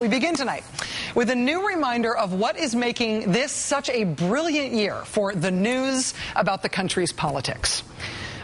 We begin tonight with a new reminder of what is making this such a brilliant year for the news about the country's politics.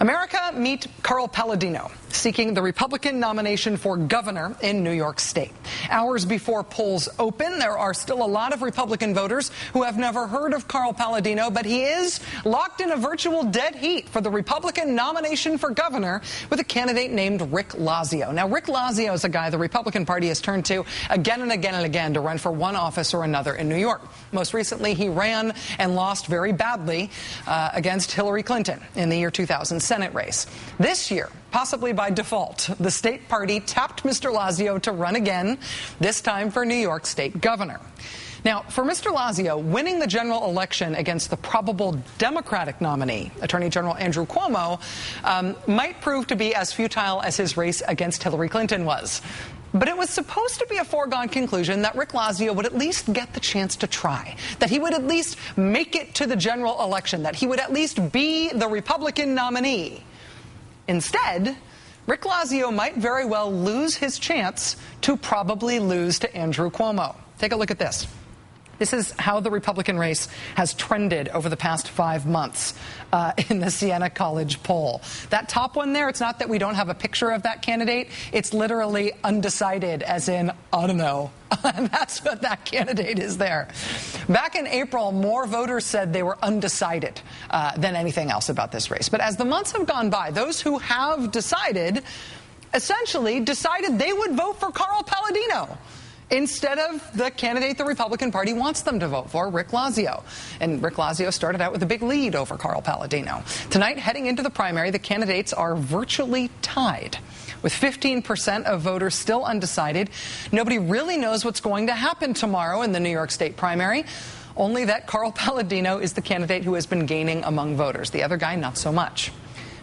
America, meet Carl Paladino, seeking the Republican nomination for governor in New York State. Hours before polls open, there are still a lot of Republican voters who have never heard of Carl Paladino, but he is locked in a virtual dead heat for the Republican nomination for governor with a candidate named Rick Lazio. Now, Rick Lazio is a guy the Republican Party has turned to again and again and again to run for one office or another in New York. Most recently, he ran and lost very badly against Hillary Clinton in the year 2000 Senate race. This year, possibly by default, the state party tapped Mr. Lazio to run again, this time for New York State governor. Now, for Mr. Lazio, winning the general election against the probable Democratic nominee, Attorney General Andrew Cuomo, might prove to be as futile as his race against Hillary Clinton was. But it was supposed to be a foregone conclusion that Rick Lazio would at least get the chance to try, that he would at least make it to the general election, that he would at least be the Republican nominee. Instead, Rick Lazio might very well lose his chance to probably lose to Andrew Cuomo. Take a look at this. This is how the Republican race has trended over the past 5 months in the Siena College poll. That top one there, it's not that we don't have a picture of that candidate. It's literally undecided, as in, I don't know. And that's what that candidate is there. Back in April, more voters said they were undecided than anything else about this race. But as the months have gone by, those who have decided essentially decided they would vote for Carl Paladino instead of the candidate the Republican Party wants them to vote for, Rick Lazio. And Rick Lazio started out with a big lead over Carl Paladino. Tonight, heading into the primary, the candidates are virtually tied, with 15% of voters still undecided. Nobody really knows what's going to happen tomorrow in the New York State primary, only that Carl Paladino is the candidate who has been gaining among voters. The other guy, not so much.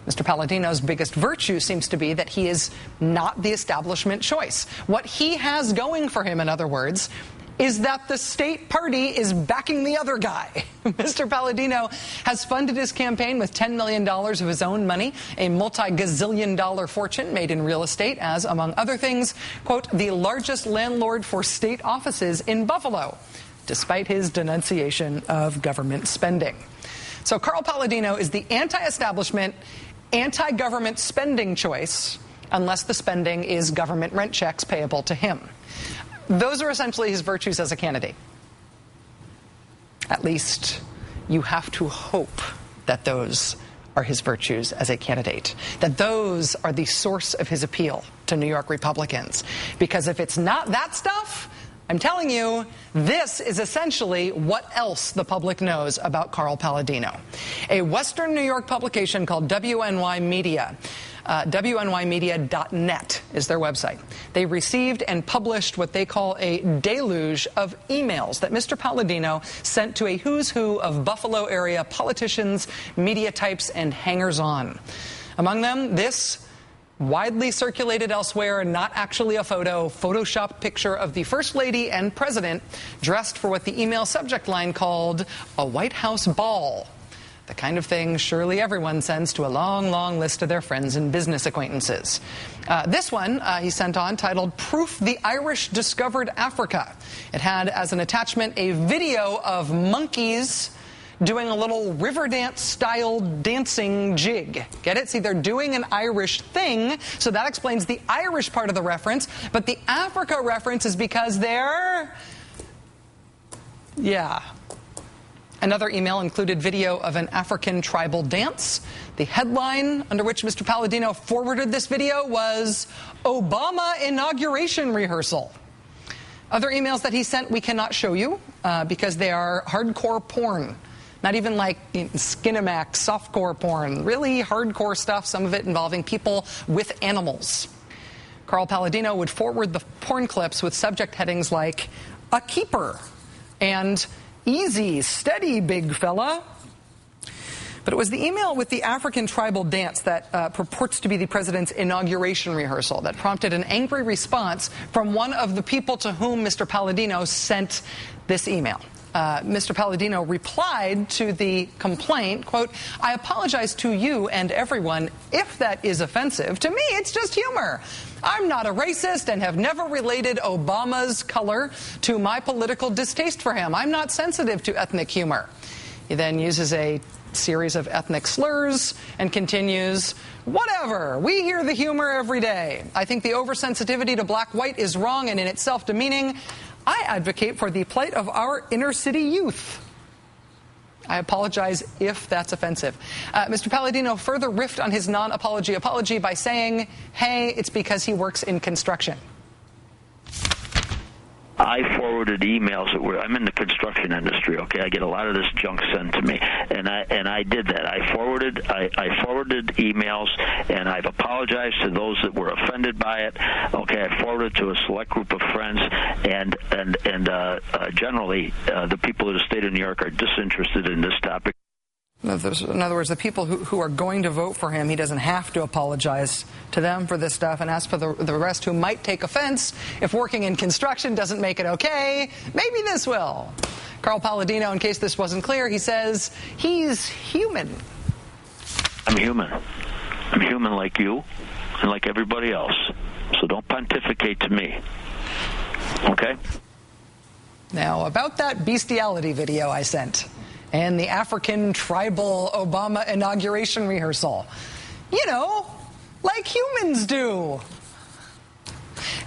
Mr. Paladino's biggest virtue seems to be that he is not the establishment choice. What he has going for him, in other words, is that the state party is backing the other guy. Mr. Palladino has funded his campaign with $10 million of his own money, a multi-gazillion-dollar fortune made in real estate as, among other things, quote, the largest landlord for state offices in Buffalo, despite his denunciation of government spending. So Carl Paladino is the anti-establishment, anti-government spending choice, unless the spending is government rent checks payable to him. Those are essentially his virtues as a candidate. At least you have to hope that those are his virtues as a candidate, that those are the source of his appeal to New York Republicans. Because if it's not that stuff, I'm telling you, this is essentially what else the public knows about Carl Paladino. A Western New York publication called WNY Media, WNYmedia.net is their website. They received and published what they call a deluge of emails that Mr. Paladino sent to a who's who of Buffalo area politicians, media types, and hangers-on. Among them, this widely circulated elsewhere, not actually a photo, photoshopped picture of the First Lady and President dressed for what the email subject line called a White House ball. The kind of thing surely everyone sends to a long, long list of their friends and business acquaintances. This one he sent on titled Proof the Irish Discovered Africa. It had as an attachment a video of monkeys doing a little river dance style dancing jig. Get it? See, they're doing an Irish thing, so that explains the Irish part of the reference, but the Africa reference is because they're, yeah. Another email included video of an African tribal dance. The headline under which Mr. Paladino forwarded this video was Obama inauguration rehearsal. Other emails that he sent we cannot show you because they are hardcore porn. Not even like Skinamax, softcore porn, really hardcore stuff, some of it involving people with animals. Carl Paladino would forward the porn clips with subject headings like, a keeper, and easy, steady, big fella. But it was the email with the African tribal dance that purports to be the president's inauguration rehearsal that prompted an angry response from one of the people to whom Mr. Paladino sent this email. Mr. Palladino replied to the complaint, quote, "I apologize to you and everyone if that is offensive. To me, it's just humor. I'm not a racist and have never related Obama's color to my political distaste for him. I'm not sensitive to ethnic humor." He then uses a series of ethnic slurs and continues, "Whatever, we hear the humor every day. I think the oversensitivity to black-white is wrong and in itself demeaning. I advocate for the plight of our inner-city youth. I apologize if that's offensive." Mr. Palladino further riffed on his non-apology apology by saying, hey, it's because he works in construction. I forwarded emails I'm in the construction industry, okay? I get a lot of this junk sent to me, and I did that. I forwarded emails, and I've apologized to those that were offended by it. Okay, I forwarded to a select group of friends, and generally the people of the state of New York are disinterested in this topic. In other words, the people who are going to vote for him, he doesn't have to apologize to them for this stuff. And as for the rest who might take offense, if working in construction doesn't make it okay, maybe this will. Carl Palladino, in case this wasn't clear, he says he's human. I'm human. I'm human like you and like everybody else. So don't pontificate to me. Okay? Now, about that bestiality video I sent and the African tribal Obama inauguration rehearsal. You know, like humans do.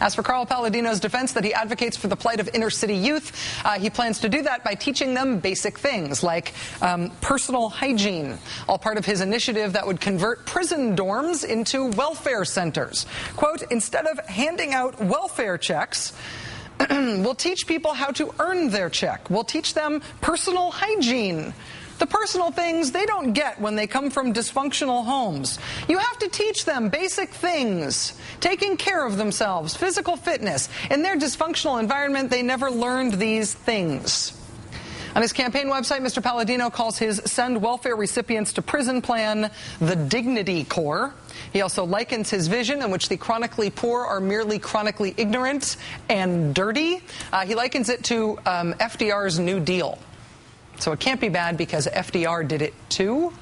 As for Carl Palladino's defense that he advocates for the plight of inner-city youth, he plans to do that by teaching them basic things like personal hygiene, all part of his initiative that would convert prison dorms into welfare centers. Quote, "Instead of handing out welfare checks, we'll teach people how to earn their check. We'll teach them personal hygiene. The personal things they don't get when they come from dysfunctional homes. You have to teach them basic things, taking care of themselves, physical fitness. In their dysfunctional environment, they never learned these things." On his campaign website, Mr. Palladino calls his Send Welfare Recipients to Prison plan the Dignity Corps. He also likens his vision, in which the chronically poor are merely chronically ignorant and dirty. He likens it to FDR's New Deal. So it can't be bad because FDR did it too.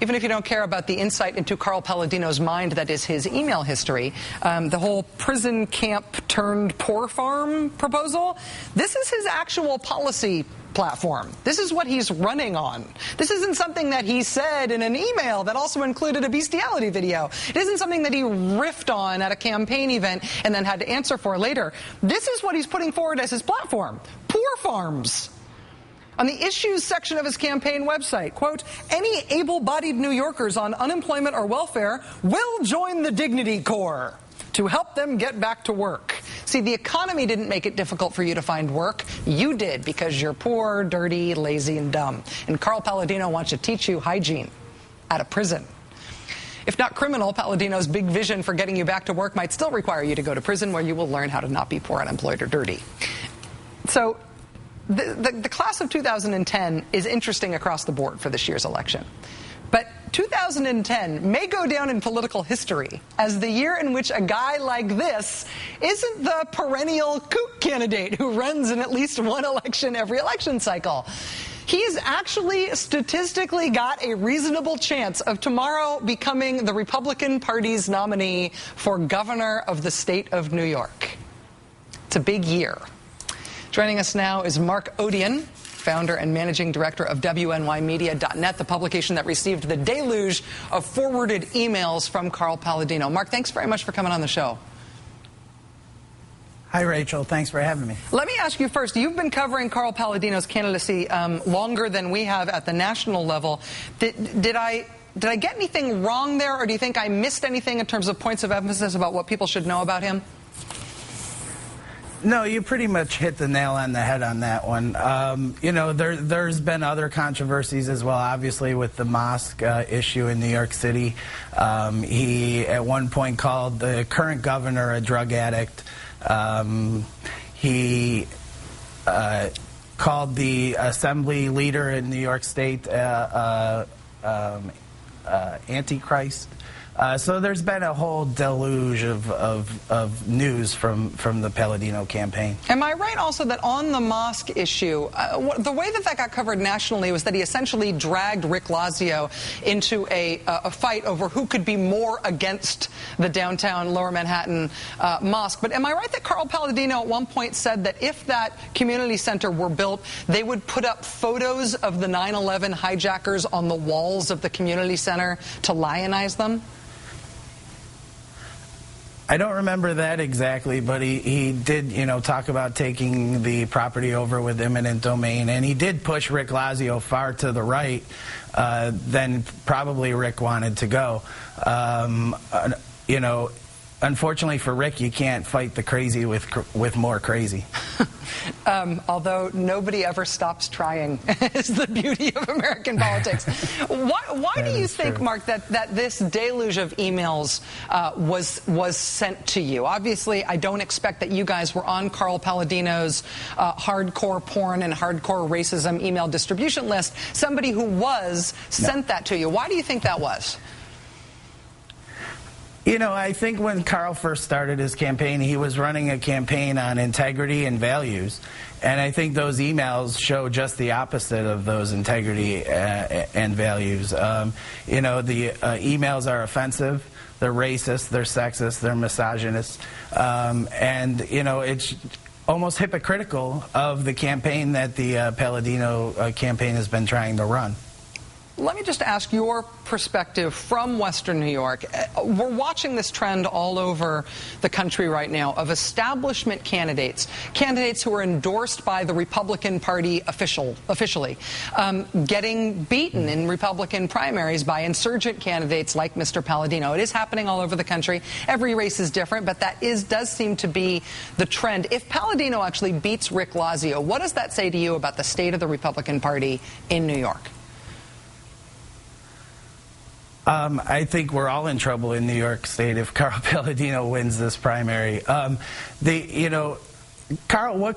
Even if you don't care about the insight into Carl Palladino's mind that is his email history, the whole prison camp turned poor farm proposal, this is his actual policy platform. This is what he's running on. This isn't something that he said in an email that also included a bestiality video. It isn't something that he riffed on at a campaign event and then had to answer for later. This is what he's putting forward as his platform. Poor farms. On the issues section of his campaign website, quote, "Any able-bodied New Yorkers on unemployment or welfare will join the Dignity Corps to help them get back to work." See, the economy didn't make it difficult for you to find work. You did, because you're poor, dirty, lazy, and dumb. And Carl Palladino wants to teach you hygiene at a prison. If not criminal, Palladino's big vision for getting you back to work might still require you to go to prison, where you will learn how to not be poor, unemployed, or dirty. So the class of 2010 is interesting across the board for this year's election. But 2010 may go down in political history as the year in which a guy like this isn't the perennial kook candidate who runs in at least one election every election cycle. He's actually statistically got a reasonable chance of tomorrow becoming the Republican Party's nominee for governor of the state of New York. It's a big year. Joining us now is Mark Odian, founder and managing director of WNYmedia.net, the publication that received the deluge of forwarded emails from Carl Palladino. Mark, thanks very much for coming on the show. Hi, Rachel. Thanks for having me. Let me ask you first. You've been covering Carl Palladino's candidacy longer than we have at the national level. Did I get anything wrong there, or do you think I missed anything in terms of points of emphasis about what people should know about him? No, you pretty much hit the nail on the head on that one. You know, there's been other controversies as well, obviously, with the mosque issue in New York City. He, at one point, called the current governor a drug addict. He called the assembly leader in New York State Antichrist. So there's been a whole deluge of news from the Palladino campaign. Am I right also that on the mosque issue, the way that got covered nationally was that he essentially dragged Rick Lazio into a fight over who could be more against the downtown Lower Manhattan mosque. But am I right that Carl Palladino at one point said that if that community center were built, they would put up photos of the 9/11 hijackers on the walls of the community center to lionize them? I don't remember that exactly, but he did, talk about taking the property over with eminent domain, and he did push Rick Lazio far to the right than probably Rick wanted to go. Unfortunately for Rick, you can't fight the crazy with more crazy. Although nobody ever stops trying, is the beauty of American politics. Why do you think, Mark, that this deluge of emails was sent to you? Obviously, I don't expect that you guys were on Carl Palladino's hardcore porn and hardcore racism email distribution list. Somebody who was sent that to you. Why do you think that was? I think when Carl first started his campaign, he was running a campaign on integrity and values. And I think those emails show just the opposite of those integrity and values. The emails are offensive, they're racist, they're sexist, they're misogynist. It's almost hypocritical of the campaign that the Palladino campaign has been trying to run. Let me just ask your perspective from Western New York. We're watching this trend all over the country right now of establishment candidates who are endorsed by the Republican Party officially, getting beaten in Republican primaries by insurgent candidates like Mr. Palladino. It is happening all over the country. Every race is different, but that does seem to be the trend. If Palladino actually beats Rick Lazio, what does that say to you about the state of the Republican Party in New York? I think we're all in trouble in New York State if Carl Palladino wins this primary. What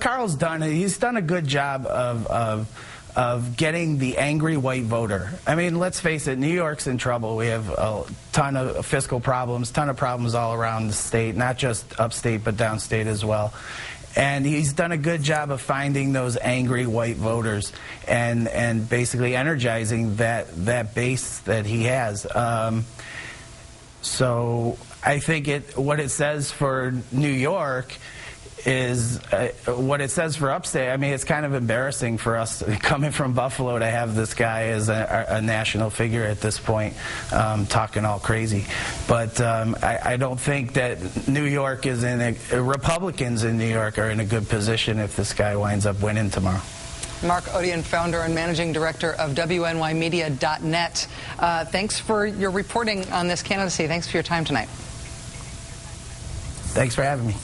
Carl's done, he's done a good job of getting the angry white voter. I mean, let's face it, New York's in trouble. We have a ton of fiscal problems, ton of problems all around the state, not just upstate but downstate as well. And he's done a good job of finding those angry white voters and basically energizing that base that he has. So I think what it says for New York is what it says for upstate. I mean, it's kind of embarrassing for us coming from Buffalo to have this guy as a national figure at this point, talking all crazy. But I don't think that New York is Republicans in New York are in a good position if this guy winds up winning tomorrow. Mark Odian, founder and managing director of WNYmedia.net. Thanks for your reporting on this candidacy. Thanks for your time tonight. Thanks for having me.